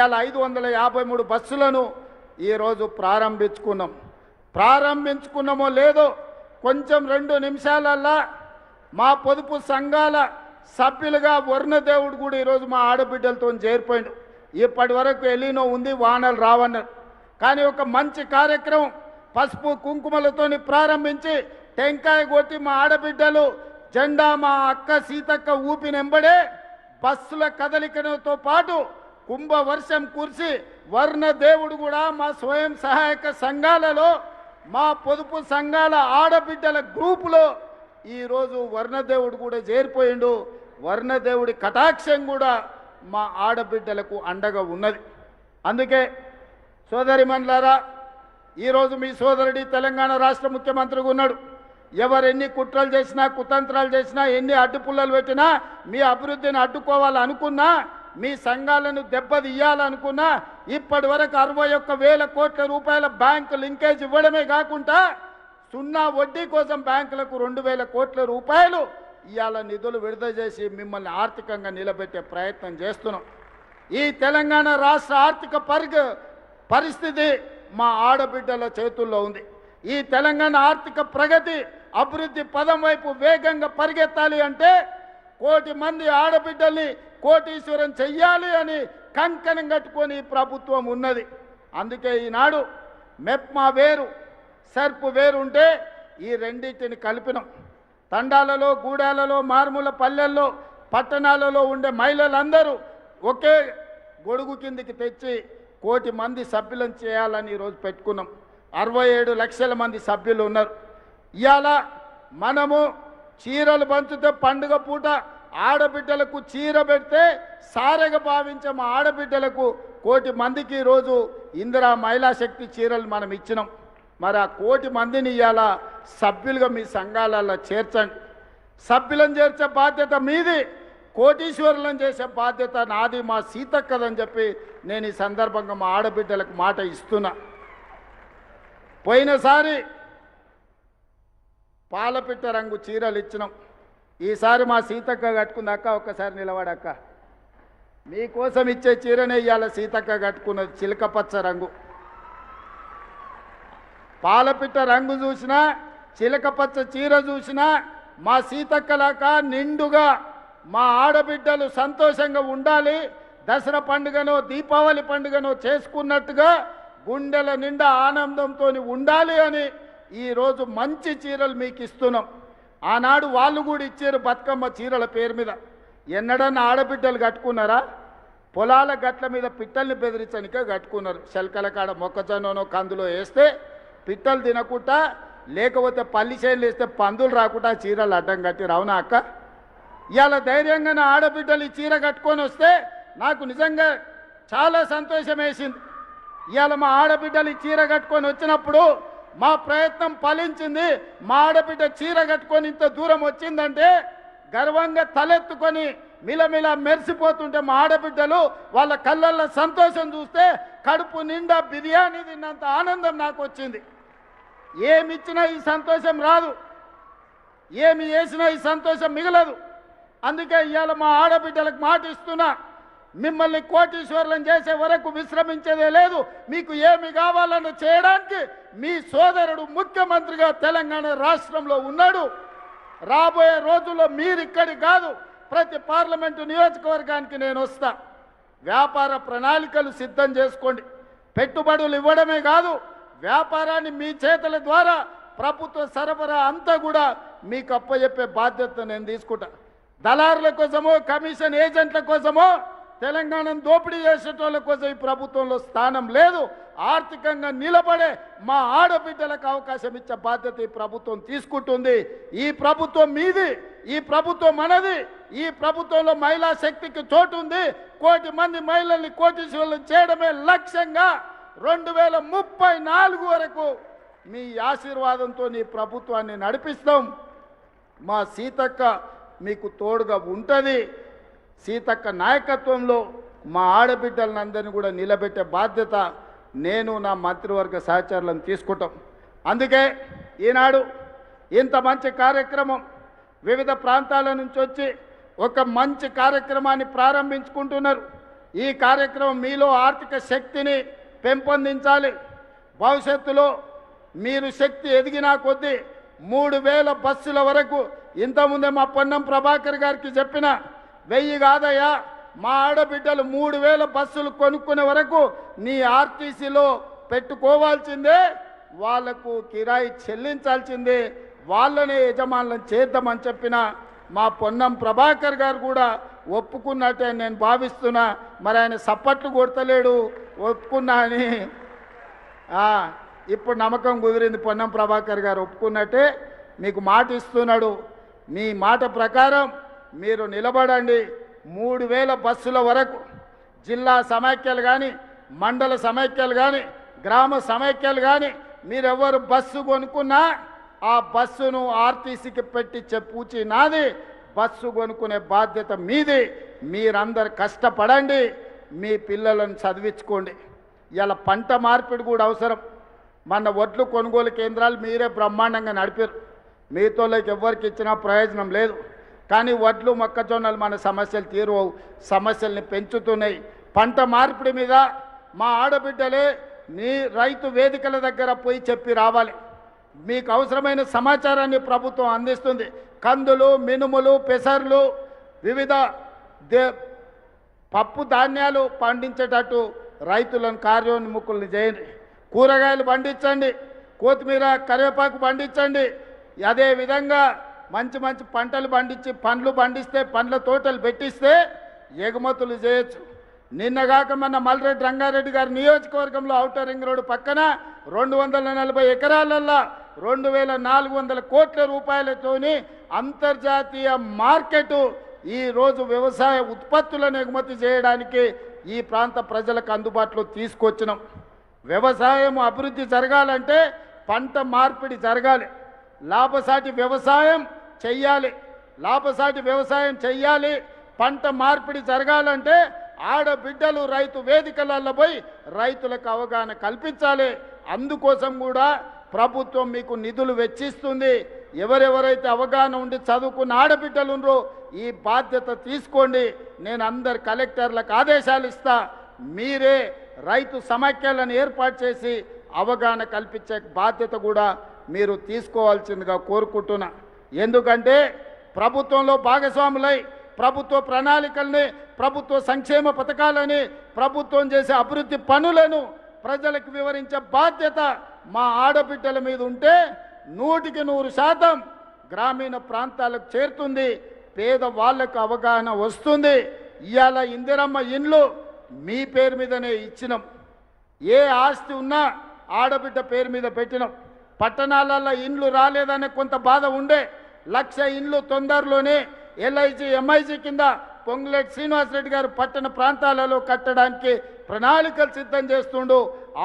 ఇవాళ 553 బస్సులను ఈరోజు ప్రారంభించుకున్నామో లేదో కొంచెం 2 నిమిషాలల్లా మా పొదుపు సంఘాల సభ్యులుగా వర్ణదేవుడు కూడా ఈరోజు మా ఆడబిడ్డలతో చేరిపోయిండు. ఇప్పటి వరకు ఎలినో ఉంది, వానలు రావన్నారు. కానీ ఒక మంచి కార్యక్రమం పసుపు కుంకుమలతోని ప్రారంభించి టెంకాయ కొట్టి మా ఆడబిడ్డలు జెండా మా అక్క సీతక్క ఊపినెంబడే బస్సుల కదలికతో పాటు కుంభవర్షం కురిసి వర్ణదేవుడు కూడా మా స్వయం సహాయక సంఘాలలో మా పొదుపు సంఘాల ఆడబిడ్డల గ్రూపులో ఈరోజు వర్ణదేవుడు కూడా చేరిపోయిండు. వర్ణదేవుడి కటాక్షం కూడా మా ఆడబిడ్డలకు అండగా ఉన్నది. అందుకే సోదరిమణులారా, ఈరోజు మీ సోదరుడి తెలంగాణ రాష్ట్ర ముఖ్యమంత్రిగా ఉన్నాడు. ఎవరెన్ని కుట్రలు చేసినా, కుతంత్రాలు చేసినా, ఎన్ని అడ్డుపుల్లలు పెట్టినా, మీ అభివృద్ధిని అడ్డుకోవాలనుకున్నా, మీ సంఘాలను దెబ్బతీయాలనుకున్నా ఇప్పటి వరకు 61,000 కోట్ల రూపాయల బ్యాంకు లింకేజ్ ఇవ్వడమే కాకుండా 0 వడ్డీ కోసం బ్యాంకులకు 2,000 కోట్ల రూపాయలు ఇవాళ నిధులు విడుదల చేసి మిమ్మల్ని ఆర్థికంగా నిలబెట్టే ప్రయత్నం చేస్తున్నాం. ఈ తెలంగాణ రాష్ట్ర ఆర్థిక పరిస్థితి మా ఆడబిడ్డల చేతుల్లో ఉంది. ఈ తెలంగాణ ఆర్థిక ప్రగతి అభివృద్ధి పదం వైపు వేగంగా పరిగెత్తాలి అంటే 1 కోటి మంది ఆడబిడ్డల్ని కోటీశ్వరం చెయ్యాలి అని కంకణం కట్టుకొని ప్రభుత్వం ఉన్నది. అందుకే ఈనాడు మెప్మా వేరు, సర్పు వేరు ఉంటే ఈ రెండింటిని కలిపినాం. తండాలలో, గూడాలలో, మారుమూల పల్లెల్లో, పట్టణాలలో ఉండే మహిళలందరూ ఒకే గొడుగు కిందికి తెచ్చి 1 కోటి మంది సభ్యులను చేయాలని ఈరోజు పెట్టుకున్నాం. 67 లక్షల మంది సభ్యులు ఉన్నారు. ఇవాళ మనము చీరలు పంచుతే పండుగ పూట ఆడబిడ్డలకు చీర పెడితే సారెగా భావించే మా ఆడబిడ్డలకు 1 కోటి మందికి ఈరోజు ఇందిరా మహిళా శక్తి చీరలు మనం ఇచ్చినాం. మరి ఆ 1 కోటి మందిని ఇవాళ సభ్యులుగా మీ సంఘాలలో చేర్చండి. సభ్యులను చేర్చే బాధ్యత మీది, కోటీశ్వరులను చేసే బాధ్యత నాది, మా సీతక్కదని చెప్పి నేను ఈ సందర్భంగా మా ఆడబిడ్డలకు మాట ఇస్తున్నా. పోయినసారి పాలపిట్ట రంగు చీరలు ఇచ్చినాం. ఈసారి మా సీతక్క కట్టుకుందాక ఒక్కసారి నిలబడక్క. మీకోసం ఇచ్చే చీరనే ఇవాళ సీతక్క కట్టుకున్నది, చిలకపచ్చ రంగు. పాలపిట్ట రంగు చూసినా, చిలకపచ్చ చీర చూసినా మా సీతక్కలాక నిండుగా మా ఆడబిడ్డలు సంతోషంగా ఉండాలి, దసరా పండుగనో దీపావళి పండుగనో చేసుకున్నట్టుగా గుండెల నిండా ఆనందంతో ఉండాలి అని ఈరోజు మంచి చీరలు మీకు ఇస్తున్నాం. ఆనాడు వాళ్ళు కూడా ఇచ్చారు బతుకమ్మ చీరల పేరు మీద. ఎన్నడన్నా ఆడబిడ్డలు కట్టుకున్నారా? పొలాల గట్ల మీద పిట్టల్ని బెదిరించనికే కట్టుకున్నారు. శల్కల కాడ మొక్కజొన్ననో కందులో వేస్తే పిట్టలు తినకుండా, లేకపోతే పల్లి చేనులు వేస్తే పందులు రాకుండా చీరలు అడ్డం కట్టి రావునా అక్క? ఇవాళ ధైర్యంగా నా ఆడబిడ్డలు ఈ చీర కట్టుకొని వస్తే నాకు నిజంగా చాలా సంతోషం వేసింది. ఇవాళ మా ఆడబిడ్డలు ఈ చీర కట్టుకొని వచ్చినప్పుడు మా ప్రయత్నం ఫలించింది. మా ఆడబిడ్డ చీర కట్టుకొని ఇంత దూరం వచ్చిందంటే గర్వంగా తలెత్తుకొని మిలమిల మెరిసిపోతుంటే మా ఆడబిడ్డలు వాళ్ళ కళ్ళల్లో సంతోషం చూస్తే కడుపు నిండా బిర్యానీ తిన్నంత ఆనందం నాకు వచ్చింది. ఏమి ఇచ్చినా ఈ సంతోషం రాదు, ఏమి చేసినా ఈ సంతోషం మిగలదు. అందుకే ఇవాళ మా ఆడబిడ్డలకు మాట ఇస్తున్నా, మిమ్మల్ని కోటీశ్వరులను చేసే వరకు విశ్రమించేదే లేదు. మీకు ఏమి కావాలని చేయడానికి మీ సోదరుడు ముఖ్యమంత్రిగా తెలంగాణ రాష్ట్రంలో ఉన్నాడు. రాబోయే రోజుల్లో మీరు ఇక్కడి కాదు, ప్రతి పార్లమెంటు నియోజకవర్గానికి నేను వస్తా. వ్యాపార ప్రణాళికలు సిద్ధం చేసుకోండి. పెట్టుబడులు ఇవ్వడమే కాదు, వ్యాపారాన్ని మీ చేతుల ద్వారా ప్రభుత్వ సరఫరా అంతా కూడా మీకు అప్పచెప్పే బాధ్యత నేను తీసుకుంటా. దళారుల కోసమో, కమిషన్ ఏజెంట్ల కోసమో తెలంగాణను దోపిడీ చేసేటోళ్ళ కోసం ఈ ప్రభుత్వంలో స్థానం లేదు. ఆర్థికంగా నిలబడే మా ఆడబిడ్డలకు అవకాశం ఇచ్చే బాధ్యత ఈ ప్రభుత్వం తీసుకుంటుంది. ఈ ప్రభుత్వం మీది, ఈ ప్రభుత్వం మనది. ఈ ప్రభుత్వంలో మహిళా శక్తికి చోటు ఉంది. 1 కోటి మంది మహిళల్ని కోటీశ్వరులను చేయడమే లక్ష్యంగా 2034 వరకు మీ ఆశీర్వాదంతో ఈ ప్రభుత్వాన్ని నడిపిస్తాం. మా సీతక్క మీకు తోడుగా ఉంటుంది. సీతక్క నాయకత్వంలో మా ఆడబిడ్డలందరినీ కూడా నిలబెట్టే బాధ్యత నేను నా మంత్రివర్గ సహచరులను తీసుకుంటాం. అందుకే ఈనాడు ఇంత మంచి కార్యక్రమం వివిధ ప్రాంతాల నుంచి వచ్చి ఒక మంచి కార్యక్రమాన్ని ప్రారంభించుకుంటున్నారు. ఈ కార్యక్రమం మీలో ఆర్థిక శక్తిని పెంపొందించాలి. భవిష్యత్తులో మీరు శక్తి ఎదిగినా కొద్దీ 3000 బస్సుల వరకు, ఇంతకుముందే మా పొన్నం ప్రభాకర్ గారికి చెప్పిన 1000 కాదయ్యా, మా ఆడబిడ్డలు 3000 బస్సులు కొనుక్కునే వరకు నీ ఆర్టీసీలో పెట్టుకోవాల్సిందే, వాళ్లకు కిరాయి చెల్లించాల్సిందే, వాళ్ళనే యజమానులను చేద్దామని చెప్పిన మా పొన్నం ప్రభాకర్ గారు కూడా ఒప్పుకున్నట్టే నేను భావిస్తున్నా. మరి ఆయన సప్పట్లు కొడతలేడు, ఒప్పుకున్నా అని ఇప్పుడు నమ్మకం కుదిరింది. పొన్నం ప్రభాకర్ గారు ఒప్పుకున్నట్టే మీకు మాట ఇస్తున్నాడు. మీ మాట ప్రకారం మీరు నిలబడండి. 3000 బస్సుల వరకు జిల్లా సమైక్యలు కానీ, మండల సమైక్యలు కానీ, గ్రామ సమైక్యలు కానీ మీరెవరు బస్సు కొనుక్కున్నా ఆ బస్సును ఆర్టీసీకి పెట్టించే పూచి నాది. బస్సు కొనుక్కునే బాధ్యత మీది. మీరందరు కష్టపడండి, మీ పిల్లలను చదివించుకోండి. ఇలా పంట మార్పిడి కూడా అవసరం. మన వడ్లు కొనుగోలు కేంద్రాలు మీరే బ్రహ్మాండంగా నడిపారు. మీతోళ్ళకి ఎవరికి ఇచ్చినా ప్రయోజనం లేదు. కానీ వడ్లు మొక్కజొన్నలు మన సమస్యలు తీరువవు, సమస్యల్ని పెంచుతున్నాయి. పంట మార్పిడి మీద మా ఆడబిడ్డలే నీ రైతు వేదికల దగ్గర పోయి చెప్పి రావాలి. మీకు అవసరమైన సమాచారాన్ని ప్రభుత్వం అందిస్తుంది. కందులు, మినుములు, పెసర్లు, వివిధ పప్పు ధాన్యాలు పండించేటట్టు రైతులను కార్యోన్ముఖులను చేయండి. కూరగాయలు పండించండి, కొత్తిమీర, కరివేపాకు పండించండి. అదేవిధంగా మంచి మంచి పంటలు పండించి పండ్లు పండిస్తే, పండ్ల తోటలు పెట్టిస్తే ఎగుమతులు చేయొచ్చు. నిన్నగాక మన మల్రెడ్డి రంగారెడ్డి గారి నియోజకవర్గంలో ఔటర్ రింగ్ రోడ్డు పక్కన 240 ఎకరాలల్లో 2400 కోట్ల రూపాయలతోని అంతర్జాతీయ మార్కెట్ ఈరోజు వ్యవసాయ ఉత్పత్తులను ఎగుమతి చేయడానికి ఈ ప్రాంత ప్రజలకు అందుబాటులో తీసుకొచ్చినాం. వ్యవసాయం అభివృద్ధి జరగాలంటే పంట మార్పిడి జరగాలి. లాభసాటి వ్యవసాయం చెయ్యాలి. లాభసాటి వ్యవసాయం చెయ్యాలి. పంట మార్పిడి జరగాలంటే ఆడబిడ్డలు రైతు వేదికలలో పోయి రైతులకు అవగాహన కల్పించాలి. అందుకోసం కూడా ప్రభుత్వం మీకు నిధులు వెచ్చిస్తుంది. ఎవరెవరైతే అవగాహన ఉండి చదువుకున్న ఆడబిడ్డలు ఉన్నారో ఈ బాధ్యత తీసుకోండి. నేను అందరు కలెక్టర్లకు ఆదేశాలు ఇస్తా. మీరే రైతు సమైక్యాలను ఏర్పాటు చేసి అవగాహన కల్పించే బాధ్యత కూడా మీరు తీసుకోవాల్సిందిగా కోరుకుంటున్నా. ఎందుకంటే ప్రభుత్వంలో భాగస్వాములై ప్రభుత్వ ప్రణాళికల్ని, ప్రభుత్వ సంక్షేమ పథకాలని, ప్రభుత్వం చేసే అభివృద్ధి పనులను ప్రజలకు వివరించే బాధ్యత మా ఆడబిడ్డల మీద ఉంటే 100% గ్రామీణ ప్రాంతాలకు చేరుతుంది. పేద వాళ్లకు అవగాహన వస్తుంది. ఇవాళ ఇందిరమ్మ ఇండ్లు మీ పేరు మీదనే ఇచ్చినాం. ఏ ఆస్తి ఉన్నా ఆడబిడ్డ పేరు మీద పెట్టినాం. పట్టణాలలో ఇండ్లు రాలేదనే కొంత బాధ ఉండే. 1,00,000 ఇండ్లు తొందరలోనే ఎల్ఐజీ ఎంఐజీ కింద పొంగులేటి శ్రీనివాసరెడ్డి గారు పట్టణ ప్రాంతాలలో కట్టడానికి ప్రణాళికలు సిద్ధం చేస్తుండు.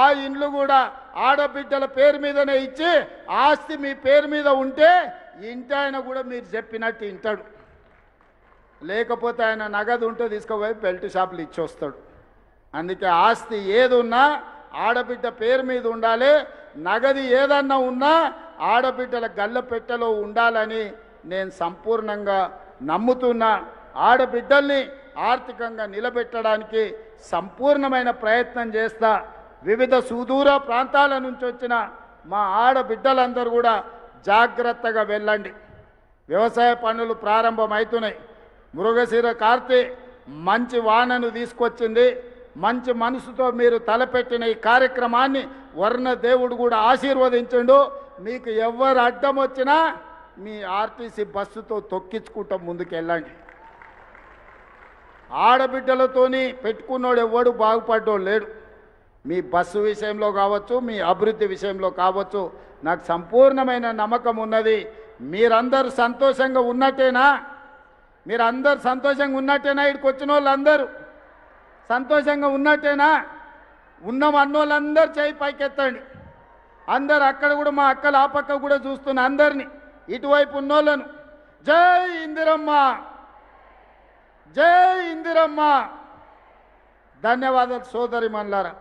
ఆ ఇండ్లు కూడా ఆడబిడ్డల పేరు మీదనే ఇచ్చి ఆస్తి మీ పేరు మీద ఉంటే ఇంటి ఆయన కూడా మీరు చెప్పినట్టు వింటాడు. లేకపోతే ఆయన నగదు ఉంటే తీసుకుపోయి బెల్ట్ షాపులు ఇచ్చి వస్తాడు. అందుకే ఆస్తి ఏది ఉన్నా ఆడబిడ్డ పేరు మీద ఉండాలి. నగది ఏదన్నా ఉన్నా ఆడబిడ్డల గల్లపెట్టెలో ఉండాలని నేను సంపూర్ణంగా నమ్ముతున్నా. ఆడబిడ్డల్ని ఆర్థికంగా నిలబెట్టడానికి సంపూర్ణమైన ప్రయత్నం చేస్తా. వివిధ సుదూర ప్రాంతాల నుంచి వచ్చిన మా ఆడబిడ్డలందరూ కూడా జాగ్రత్తగా వెళ్ళండి. వ్యవసాయ పనులు ప్రారంభమవుతున్నాయి. మృగశిర కార్తె మంచి వానను తీసుకొచ్చింది. మంచి మనసుతో మీరు తలపెట్టిన ఈ కార్యక్రమాన్ని వర్ణ దేవుడు కూడా ఆశీర్వదించండు. మీకు ఎవరు అడ్డం వచ్చినా మీ ఆర్టీసీ బస్సుతో తొక్కించుకుంటూ ముందుకెళ్ళండి. ఆడబిడ్డలతోని పెట్టుకున్నోడు ఎవడు బాగుపడ్డోడు లేడు. మీ బస్సు విషయంలో కావచ్చు, మీ అభివృద్ధి విషయంలో కావచ్చు, నాకు సంపూర్ణమైన నమ్మకం ఉన్నది. మీరందరూ సంతోషంగా ఉన్నట్టేనా? మీరందరూ సంతోషంగా ఉన్నట్టేనా? ఇక్కడికి వచ్చిన వాళ్ళందరూ సంతోషంగా ఉన్నట్టేనా? ఉన్నాం అన్నోళ్ళందరూ చేయి పైకెత్తండి. అందరు అక్కడ కూడా మా అక్కలు ఆ పక్క కూడా చూస్తున్న అందరినీ, ఇటువైపు ఉన్నోళ్ళను జై ఇందిరమ్మ, జై ఇందిరమ్మ. ధన్యవాదాలు సోదరి మల్లారా.